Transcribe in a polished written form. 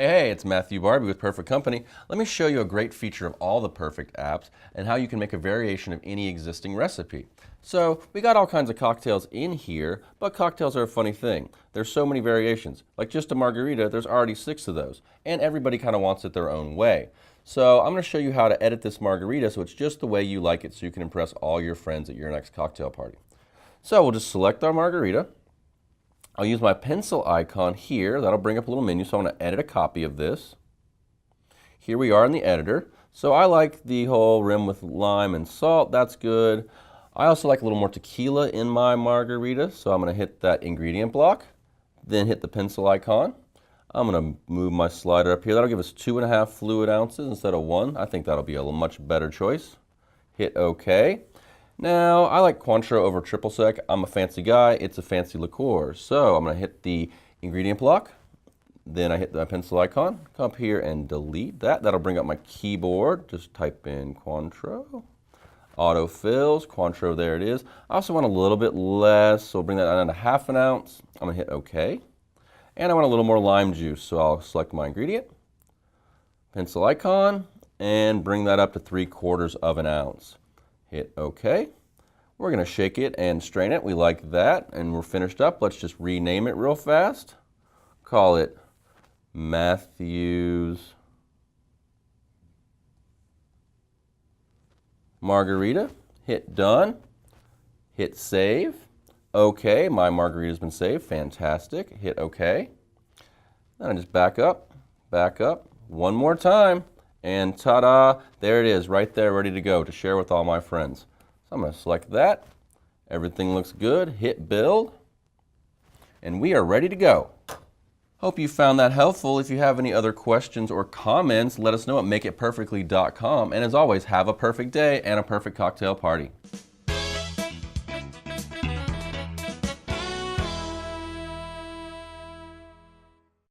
Hey, it's Matthew Barbie with Perfect Company. Let me show you a great feature of all the Perfect apps and how you can make a variation of any existing recipe. So, we got all kinds of cocktails in here, but cocktails are a funny thing. There's so many variations. Like just a margarita, there's already 6 of those, and everybody kind of wants it their own way. So, I'm going to show you how to edit this margarita so it's just the way you like it so you can impress all your friends at your next cocktail party. So, we'll just select our margarita. I'll use my pencil icon here. That'll bring up a little menu, so I'm going to edit a copy of this. Here we are in the editor. So I like the whole rim with lime and salt. That's good. I also like a little more tequila in my margarita, so I'm going to hit that ingredient block, then hit the pencil icon. I'm going to move my slider up here. That'll give us 2.5 fluid ounces instead of 1. I think that'll be a much better choice. Hit OK. Now, I like Cointreau over triple sec. I'm a fancy guy. It's a fancy liqueur. So I'm going to hit the ingredient block. Then I hit the pencil icon. Come up here and delete that. That'll bring up my keyboard. Just type in Cointreau. Autofills. Cointreau, there it is. I also want a little bit less, so I'll bring that down to 1/2 ounce. I'm going to hit OK. And I want a little more lime juice, so I'll select my ingredient. Pencil icon. And bring that up to 3/4 ounce. Hit OK. We're going to shake it and strain it. We like that, and we're finished up. Let's just rename it real fast. Call it Matthew's Margarita. Hit done. Hit save. OK. My margarita's been saved. Fantastic. Hit OK. Then I just back up, one more time. And ta-da, there it is, right there, ready to go to share with all my friends. So I'm going to select that. Everything looks good. Hit build. And we are ready to go. Hope you found that helpful. If you have any other questions or comments, let us know at makeitperfectly.com. And as always, have a perfect day and a perfect cocktail party.